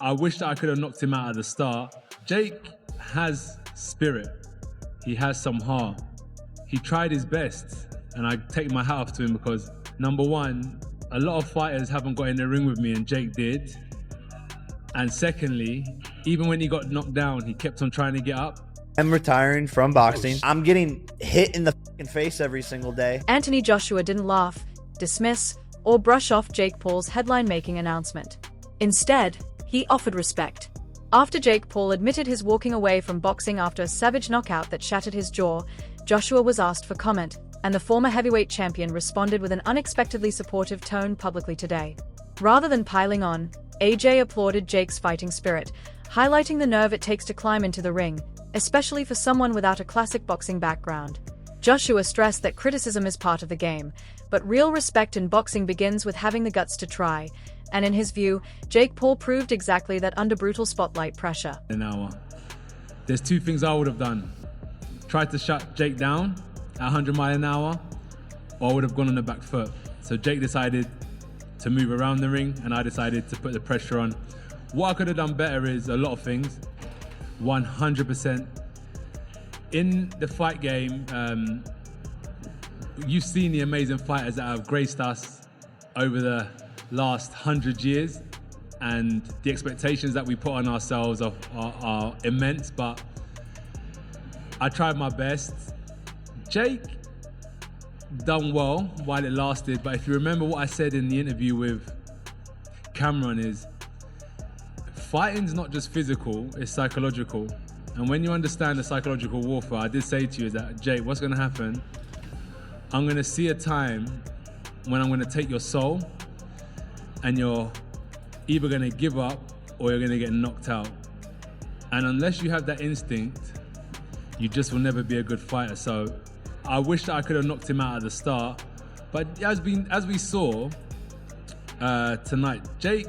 I wish that I could have knocked him out at the start. Jake has spirit. He has some heart. He tried his best, and I take my hat off to him because, number one, a lot of fighters haven't got in the ring with me, and Jake did. And secondly, even when he got knocked down, he kept on trying to get up. I'm retiring from boxing. I'm getting hit in the face every single day. Anthony Joshua didn't laugh, dismiss, or brush off Jake Paul's headline-making announcement. Instead, he offered respect. After Jake Paul admitted his walking away from boxing after a savage knockout that shattered his jaw, Joshua was asked for comment, and the former heavyweight champion responded with an unexpectedly supportive tone publicly today. Rather than piling on, AJ applauded Jake's fighting spirit, highlighting the nerve it takes to climb into the ring, especially for someone without a classic boxing background. Joshua stressed that criticism is part of the game, but real respect in boxing begins with having the guts to try, and in his view, Jake Paul proved exactly that under brutal spotlight pressure. An hour. There's two things I would have done. Tried to shut Jake down at 100 miles an hour, or I would have gone on the back foot. So Jake decided to move around the ring, and I decided to put the pressure on. What I could have done better is a lot of things. 100%. In the fight game, you've seen the amazing fighters that have graced us over the last 100 years, and the expectations that we put on ourselves are immense, but I tried my best. Jake done well while it lasted, but if you remember what I said in the interview with Cameron is, fighting's not just physical, it's psychological. And when you understand the psychological warfare, I did say to you is that, Jake, what's gonna happen? I'm gonna see a time when I'm gonna take your soul and you're either gonna give up or you're gonna get knocked out. And unless you have that instinct, you just will never be a good fighter. So I wish that I could have knocked him out at the start. But as we saw tonight, Jake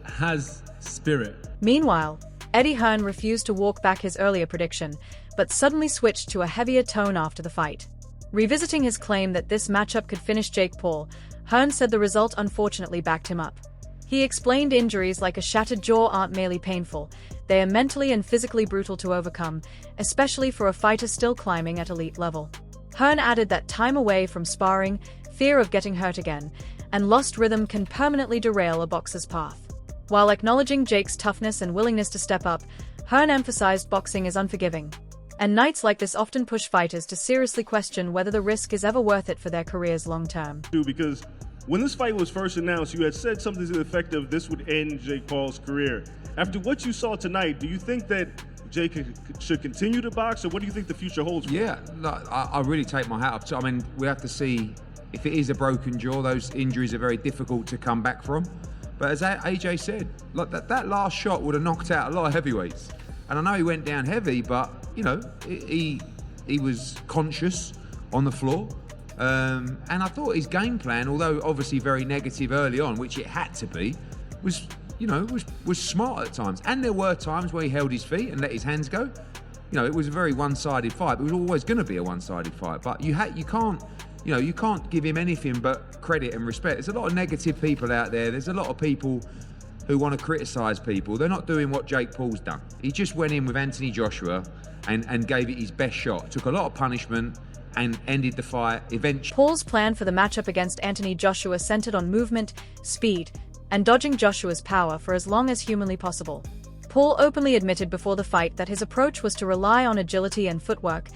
has spirit. Meanwhile, Eddie Hearn refused to walk back his earlier prediction, but suddenly switched to a heavier tone after the fight. Revisiting his claim that this matchup could finish Jake Paul, Hearn said the result unfortunately backed him up. He explained injuries like a shattered jaw aren't merely painful, they are mentally and physically brutal to overcome, especially for a fighter still climbing at elite level. Hearn added that time away from sparring, fear of getting hurt again, and lost rhythm can permanently derail a boxer's path. While acknowledging Jake's toughness and willingness to step up, Hearn emphasized boxing is unforgiving. And nights like this often push fighters to seriously question whether the risk is ever worth it for their careers long term. Because when this fight was first announced, you had said something to the effect of this would end Jake Paul's career. After what you saw tonight, do you think that Jake should continue to box, or what do you think the future holds for him? Yeah, no, I really take my hat off to. I mean, we have to see if it is a broken jaw. Those injuries are very difficult to come back from. But as AJ said, like that last shot would have knocked out a lot of heavyweights. And I know he went down heavy, but you know, he was conscious on the floor. And I thought his game plan, although obviously very negative early on, which it had to be, was smart at times. And there were times where he held his feet and let his hands go. You know, it was a very one-sided fight. It was always going to be a one-sided fight. But you can't give him anything but credit and respect. There's a lot of negative people out there. There's a lot of people who want to criticise people. They're not doing what Jake Paul's done. He just went in with Anthony Joshua and gave it his best shot. Took a lot of punishment and ended the fight eventually. Paul's plan for the matchup against Anthony Joshua centered on movement, speed, and dodging Joshua's power for as long as humanly possible. Paul openly admitted before the fight that his approach was to rely on agility and footwork,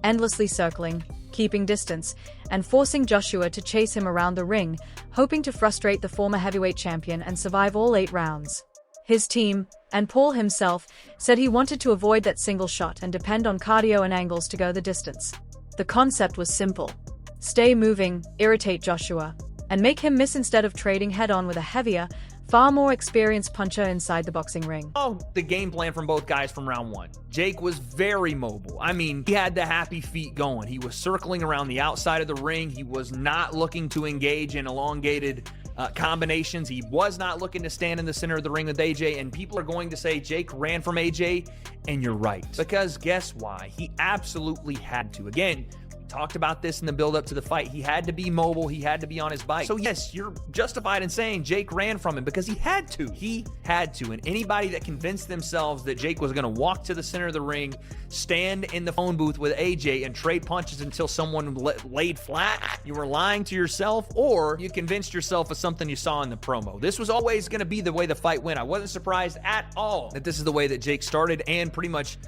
endlessly circling, keeping distance, and forcing Joshua to chase him around the ring, hoping to frustrate the former heavyweight champion and survive all 8 rounds. His team, and Paul himself, said he wanted to avoid that single shot and depend on cardio and angles to go the distance. The concept was simple. Stay moving, irritate Joshua, and make him miss instead of trading head-on with a heavier, far more experienced puncher inside the boxing ring. Oh, the game plan from both guys from round 1. Jake was very mobile. I mean, he had the happy feet going. He was circling around the outside of the ring. He was not looking to engage in elongated combinations. He was not looking to stand in the center of the ring with AJ, and people are going to say Jake ran from AJ, and you're right. Because guess why? He absolutely had to. Again, talked about this in the build-up to the fight. He had to be mobile. He had to be on his bike. So yes, you're justified in saying Jake ran from him because he had to. He had to. And anybody that convinced themselves that Jake was going to walk to the center of the ring, stand in the phone booth with AJ and trade punches until someone laid flat, you were lying to yourself, or you convinced yourself of something you saw in the promo. This was always going to be the way the fight went. I wasn't surprised at all that this is the way that Jake started and pretty much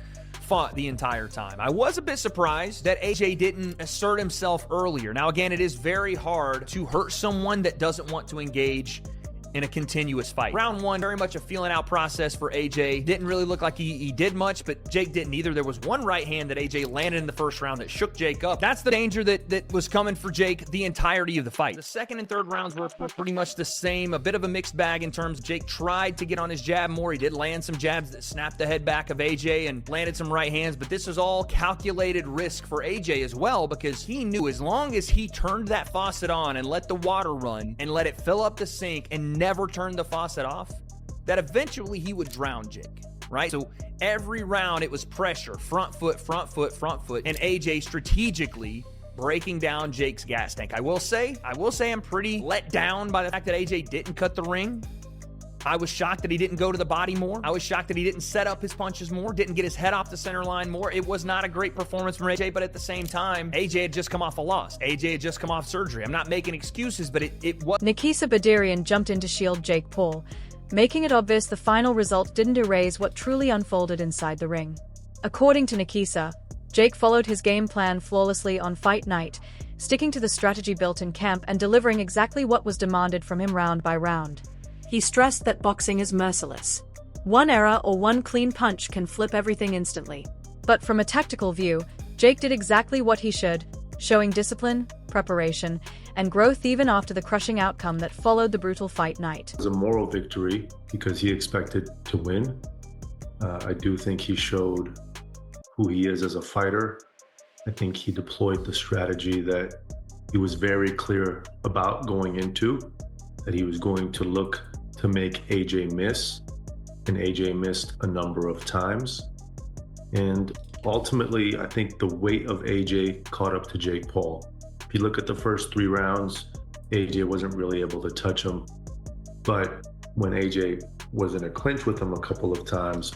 fought the entire time. I was a bit surprised that AJ didn't assert himself earlier. Now, again, it is very hard to hurt someone that doesn't want to engage in a continuous fight. Round one, very much a feeling out process for AJ. Didn't really look like he did much, but Jake didn't either. There was one right hand that AJ landed in the first round that shook Jake up. That's the danger that was coming for Jake the entirety of the fight. The second and third rounds were pretty much the same. A bit of a mixed bag in terms of Jake tried to get on his jab more. He did land some jabs that snapped the head back of AJ and landed some right hands, but this was all calculated risk for AJ as well, because he knew as long as he turned that faucet on and let the water run and let it fill up the sink and never turned the faucet off, that eventually he would drown Jake, right? So every round it was pressure, front foot, and AJ strategically breaking down Jake's gas tank. I will say I'm pretty let down by the fact that AJ didn't cut the ring. I was shocked that he didn't go to the body more. I was shocked that he didn't set up his punches more, didn't get his head off the center line more. It was not a great performance from AJ, but at the same time, AJ had just come off a loss. AJ had just come off surgery. I'm not making excuses, but it was... Nikisa Badirian jumped in to shield Jake Paul, making it obvious the final result didn't erase what truly unfolded inside the ring. According to Nikisa, Jake followed his game plan flawlessly on fight night, sticking to the strategy built in camp and delivering exactly what was demanded from him round by round. He stressed that boxing is merciless. One error or one clean punch can flip everything instantly. But from a tactical view, Jake did exactly what he should, showing discipline, preparation, and growth even after the crushing outcome that followed the brutal fight night. It was a moral victory because he expected to win. I do think he showed who he is as a fighter. I think he deployed the strategy that he was very clear about going into, that he was going to look to make AJ miss, and AJ missed a number of times. And ultimately, I think the weight of AJ caught up to Jake Paul. If you look at the first 3 rounds, AJ wasn't really able to touch him. But when AJ was in a clinch with him a couple of times,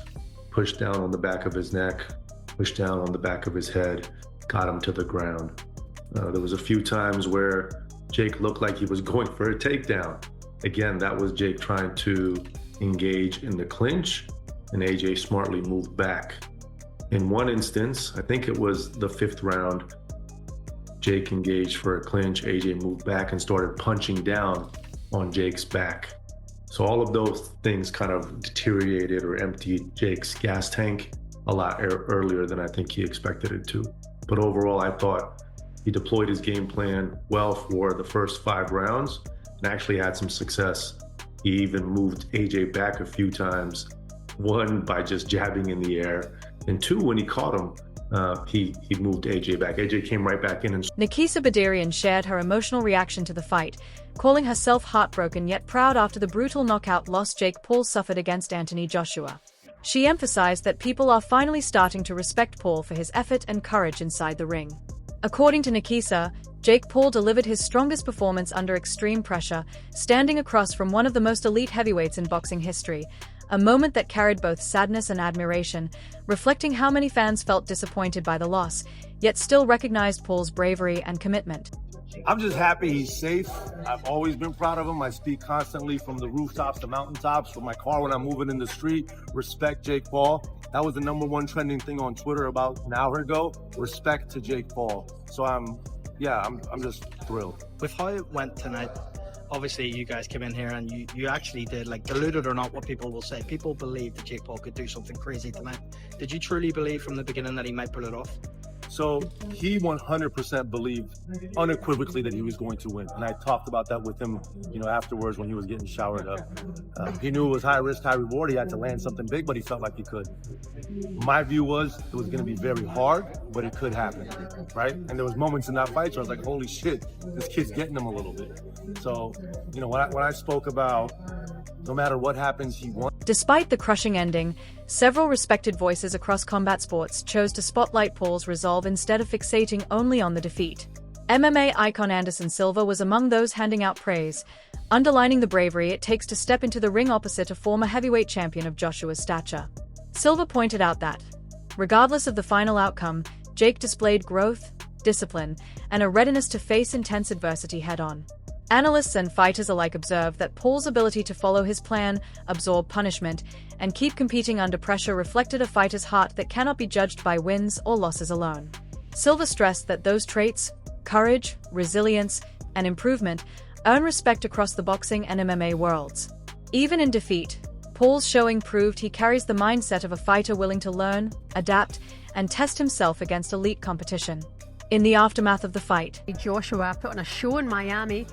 pushed down on the back of his neck, pushed down on the back of his head, got him to the ground. There was a few times where Jake looked like he was going for a takedown. Again, that was Jake trying to engage in the clinch, and AJ smartly moved back. In one instance, I think it was the 5th round, Jake engaged for a clinch, AJ moved back and started punching down on Jake's back. So all of those things kind of deteriorated or emptied Jake's gas tank a lot earlier than I think he expected it to. But overall, I thought he deployed his game plan well for the first 5 rounds and actually had some success. He even moved AJ back a few times, 1 by just jabbing in the air, and 2, when he caught him, he moved AJ back. AJ came right back in. And Nikisa Badirian shared her emotional reaction to the fight, calling herself heartbroken yet proud after the brutal knockout loss Jake Paul suffered against Anthony Joshua. She emphasized that people are finally starting to respect Paul for his effort and courage inside the ring. According to Nikisa, Jake Paul delivered his strongest performance under extreme pressure, standing across from one of the most elite heavyweights in boxing history, a moment that carried both sadness and admiration, reflecting how many fans felt disappointed by the loss, yet still recognized Paul's bravery and commitment. I'm just happy he's safe. I've always been proud of him. I speak constantly from the rooftops to mountaintops from my car when I'm moving in the street. Respect Jake Paul. That was the #1 trending thing on Twitter about an hour ago. Respect to Jake Paul. So I'm just thrilled. With how it went tonight, obviously you guys came in here and you actually did, like, deluded or not what people will say. People believe that Jake Paul could do something crazy tonight. Did you truly believe from the beginning that he might pull it off? So he 100% believed unequivocally that he was going to win. And I talked about that with him, afterwards when he was getting showered up. He knew it was high risk, high reward. He had to land something big, but he felt like he could. My view was it was going to be very hard, but it could happen, right? And there was moments in that fight where I was like, holy shit, this kid's getting him a little bit. So, when I spoke about no matter what happens, he won. Despite the crushing ending, several respected voices across combat sports chose to spotlight Paul's resolve instead of fixating only on the defeat. MMA icon Anderson Silva was among those handing out praise, underlining the bravery it takes to step into the ring opposite a former heavyweight champion of Joshua's stature. Silva pointed out that, regardless of the final outcome, Jake displayed growth, discipline, and a readiness to face intense adversity head-on. Analysts and fighters alike observed that Paul's ability to follow his plan, absorb punishment, and keep competing under pressure reflected a fighter's heart that cannot be judged by wins or losses alone. Silva stressed that those traits, courage, resilience, and improvement, earn respect across the boxing and MMA worlds. Even in defeat, Paul's showing proved he carries the mindset of a fighter willing to learn, adapt, and test himself against elite competition. In the aftermath of the fight, Joshua put on a show in Miami,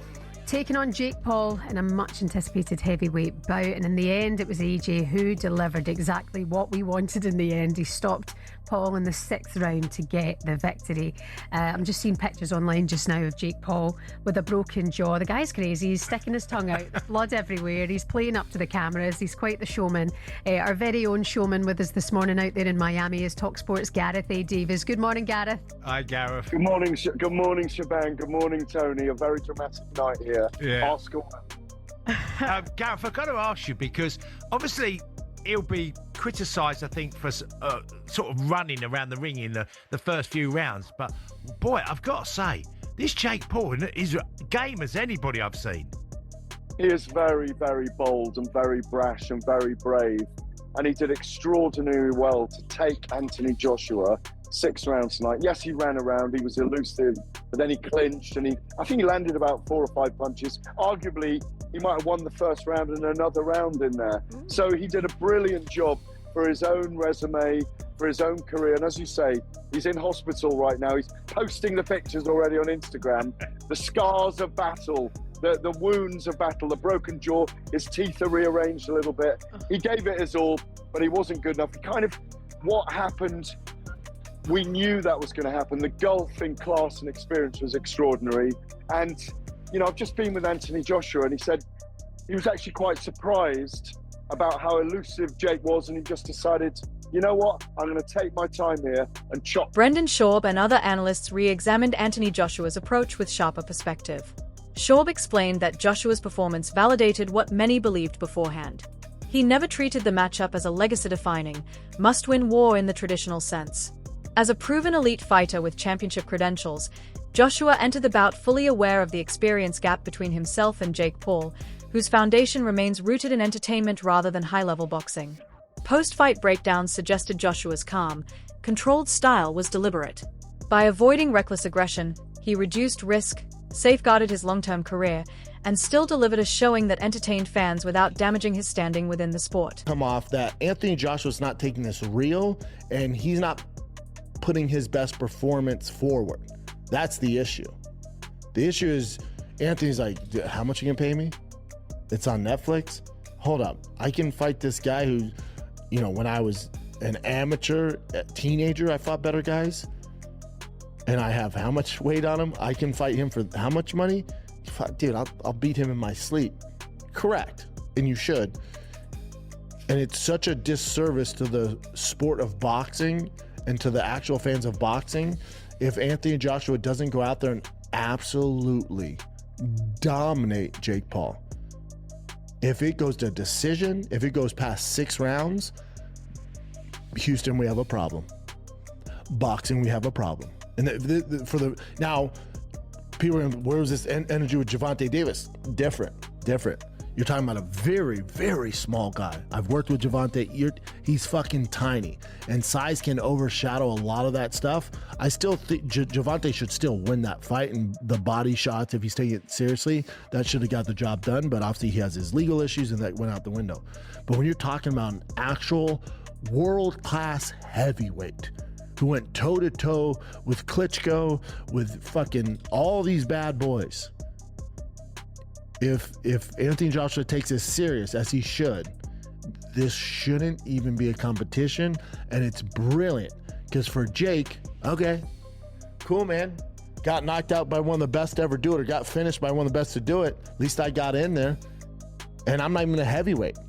taking on Jake Paul in a much-anticipated heavyweight bout, and in the end it was AJ who delivered exactly what we wanted in the end. He stopped Paul in the 6th round to get the victory. I'm just seeing pictures online just now of Jake Paul with a broken jaw. The guy's crazy. He's sticking his tongue out. There's blood everywhere. He's playing up to the cameras. He's quite the showman. Our very own showman with us this morning out there in Miami is TalkSport's Gareth A. Davies. Good morning, Gareth. Hi, Gareth. Good morning, Shaban. Good morning, Tony. A very dramatic night here. Yeah. Oscar. Gareth, I've got to ask you, because obviously he'll be criticised, I think, for sort of running around the ring in the first few rounds. But, boy, I've got to say, this Jake Paul is game as anybody I've seen. He is very, very bold and very brash and very brave. And he did extraordinarily well to take Anthony Joshua 6 rounds tonight. Yes, he ran around, he was elusive, but then he clinched, and I think he landed about 4 or 5 punches. Arguably, he might have won the first round and another round in there. So he did a brilliant job for his own resume, for his own career. And as you say, he's in hospital right now. He's posting the pictures already on Instagram. The scars of battle, the wounds of battle, the broken jaw, his teeth are rearranged a little bit. He gave it his all, but he wasn't good enough. What happened, we knew that was going to happen. The gulf in class and experience was extraordinary. And I've just been with Anthony Joshua, and he said he was actually quite surprised about how elusive Jake was, and he just decided, you know what, I'm going to take my time here and chop. Brendan Schaub and other analysts re-examined Anthony Joshua's approach with sharper perspective. Schaub explained that Joshua's performance validated what many believed beforehand. He never treated the matchup as a legacy-defining, must-win war in the traditional sense. As a proven elite fighter with championship credentials, Joshua entered the bout fully aware of the experience gap between himself and Jake Paul, whose foundation remains rooted in entertainment rather than high-level boxing. Post-fight breakdowns suggested Joshua's calm, controlled style was deliberate. By avoiding reckless aggression, he reduced risk, safeguarded his long-term career, and still delivered a showing that entertained fans without damaging his standing within the sport. Come off that Anthony Joshua's not taking this real, and he's not putting his best performance forward. That's the issue. The issue is Anthony's like, how much you can pay me? It's on Netflix? Hold up. I can fight this guy who, when I was an amateur teenager, I fought better guys. And I have how much weight on him? I can fight him for how much money? Dude, I'll beat him in my sleep. Correct. And you should. And it's such a disservice to the sport of boxing and to the actual fans of boxing if Anthony Joshua doesn't go out there and absolutely dominate Jake Paul. If it goes to decision, if it goes past 6 rounds, Houston, we have a problem. Boxing, we have a problem. And now, people are going, where was this energy with Gervonta Davis? Different. You're talking about a very, very small guy. I've worked with Gervonta. He's fucking tiny. And size can overshadow a lot of that stuff. I still think Gervonta should still win that fight. And the body shots, if he's taking it seriously, that should have got the job done. But obviously he has his legal issues and that went out the window. But when you're talking about an actual world-class heavyweight who went toe-to-toe with Klitschko, with fucking all these bad boys, if Anthony Joshua takes this serious, as he should, this shouldn't even be a competition, and it's brilliant. Because for Jake, okay, cool, man. Got knocked out by one of the best to ever do it, or got finished by one of the best to do it. At least I got in there. And I'm not even a heavyweight.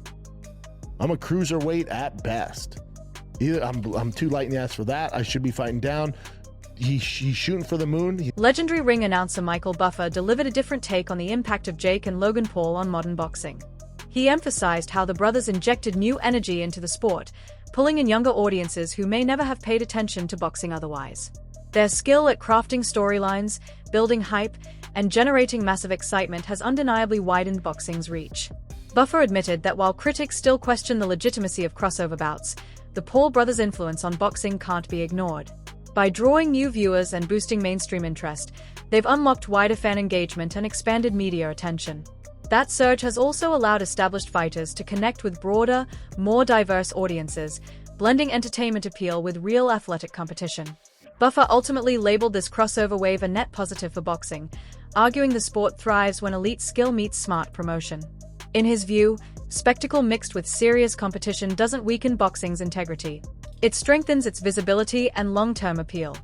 I'm a cruiserweight at best. Either I'm too light in the ass for that. I should be fighting down. He's shooting for the moon. Legendary ring announcer Michael Buffer delivered a different take on the impact of Jake and Logan Paul on modern boxing. He emphasized how the brothers injected new energy into the sport, pulling in younger audiences who may never have paid attention to boxing otherwise. Their skill at crafting storylines, building hype, and generating massive excitement has undeniably widened boxing's reach. Buffer admitted that while critics still question the legitimacy of crossover bouts, the Paul brothers' influence on boxing can't be ignored. By drawing new viewers and boosting mainstream interest, they've unlocked wider fan engagement and expanded media attention. That surge has also allowed established fighters to connect with broader, more diverse audiences, blending entertainment appeal with real athletic competition. Buffer ultimately labeled this crossover wave a net positive for boxing, arguing the sport thrives when elite skill meets smart promotion. In his view, spectacle mixed with serious competition doesn't weaken boxing's integrity. It strengthens its visibility and long-term appeal.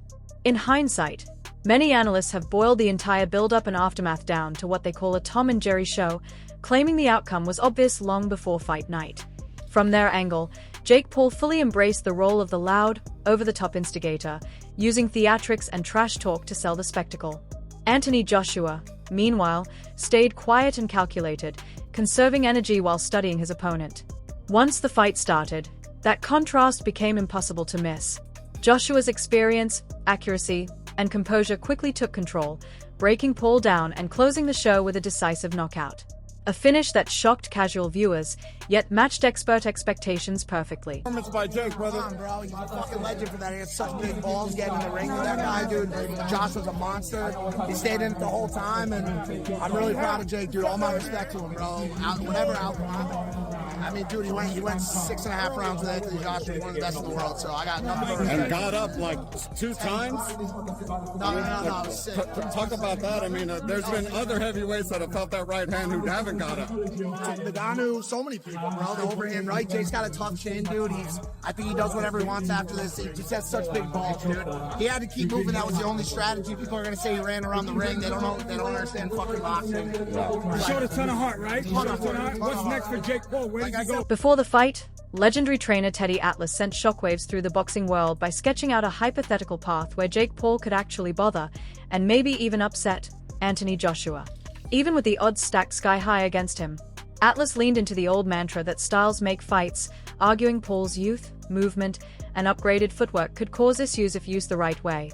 In hindsight, many analysts have boiled the entire build-up and aftermath down to what they call a Tom and Jerry show, claiming the outcome was obvious long before fight night. From their angle, Jake Paul fully embraced the role of the loud, over-the-top instigator, using theatrics and trash talk to sell the spectacle. Anthony Joshua, meanwhile, stayed quiet and calculated, conserving energy while studying his opponent. Once the fight started, that contrast became impossible to miss. Joshua's experience, accuracy, and composure quickly took control, breaking Paul down and closing the show with a decisive knockout. A finish that shocked casual viewers, yet matched expert expectations perfectly. Performance by Jake, brother. Come on, bro. He's a fucking legend for that. He has such big balls getting in the ring with that guy, dude. Josh was a monster. He stayed in it the whole time, and I'm really proud of Jake, dude. All my respect to him, bro. Whatever outcome. I mean, dude, he went 6.5 rounds with Anthony Joshua, one of the best in the world, so I got nothing but respect. And got up like 2 times? No, it was sick. Talk about that. I mean, there's been other heavyweights that have felt that right hand who haven't got up. Nagano, so many people, bro. They're over him, right? Jake's got a tough chin, dude. I think he does whatever he wants after this. He just has such big balls, dude. He had to keep moving. That was the only strategy. People are going to say he ran around the ring. They don't know. They don't understand fucking boxing. He showed a ton of heart, right? What's next for Jake Paul? Where does he go? Before the fight, legendary trainer Teddy Atlas sent shockwaves through the boxing world by sketching out a hypothetical path where Jake Paul could actually bother, and maybe even upset, Anthony Joshua. Even with the odds stacked sky high against him, Atlas leaned into the old mantra that styles make fights, arguing Paul's youth, movement, and upgraded footwork could cause issues if used the right way.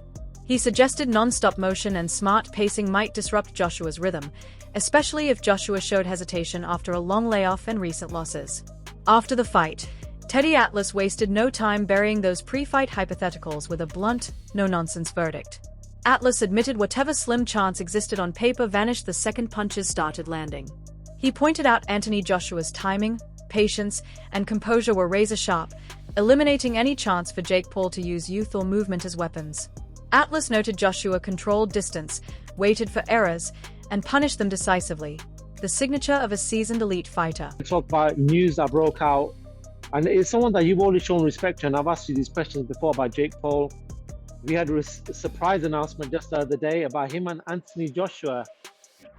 He suggested non-stop motion and smart pacing might disrupt Joshua's rhythm, especially if Joshua showed hesitation after a long layoff and recent losses. After the fight, Teddy Atlas wasted no time burying those pre-fight hypotheticals with a blunt, no-nonsense verdict. Atlas admitted whatever slim chance existed on paper vanished the second punches started landing. He pointed out Anthony Joshua's timing, patience, and composure were razor-sharp, eliminating any chance for Jake Paul to use youth or movement as weapons. Atlas noted Joshua controlled distance, waited for errors, and punished them decisively, the signature of a seasoned elite fighter. Talk about news that broke out, and it's someone that you've always shown respect to, and I've asked you these questions before about Jake Paul. We had a surprise announcement just the other day about him and Anthony Joshua.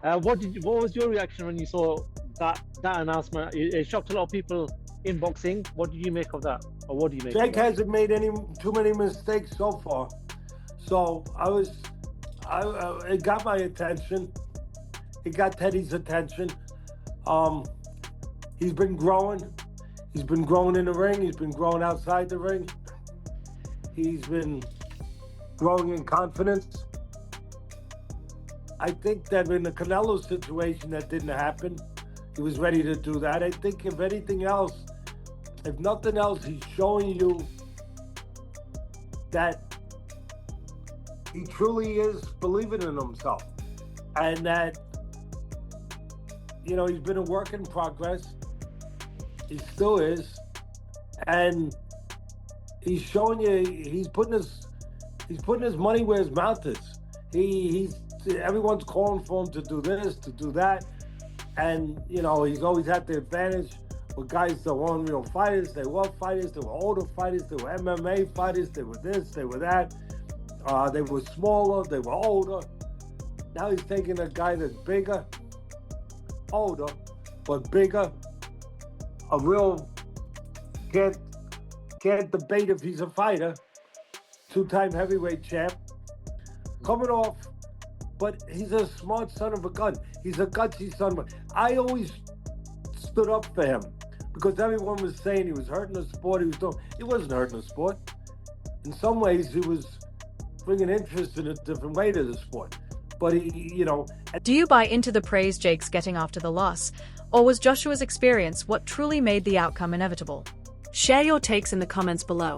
What was your reaction when you saw that announcement? It shocked a lot of people in boxing. What did you make of that, or what do you make? Jake hasn't made too many mistakes so far, so it got my attention. It got Teddy's attention. He's been growing. He's been growing in the ring. He's been growing outside the ring. He's been growing in confidence. I think that in the Canelo situation, that didn't happen. He was ready to do that. I think if anything else, if nothing else, he's showing you that he truly is believing in himself. And that, you know, he's been a work in progress. He still is. And he's showing you, he's putting his money where his mouth is. Everyone's calling for him to do this, to do that. And, you know, he's always had the advantage with guys that weren't real fighters. They were fighters, they were older fighters, they were MMA fighters, they were this, they were that. They were smaller, they were older. Now he's taking a guy that's bigger, older, but bigger, a real can't debate if he's a fighter. 2-time heavyweight champ. Coming off, but he's a smart son of a gun. He's a gutsy son of a... I always stood up for him because everyone was saying he was hurting the sport. He wasn't hurting the sport. In some ways, he was bringing interest in a different way to the sport. But Do you buy into the praise Jake's getting after the loss, or was Joshua's experience what truly made the outcome inevitable? Share your takes in the comments below.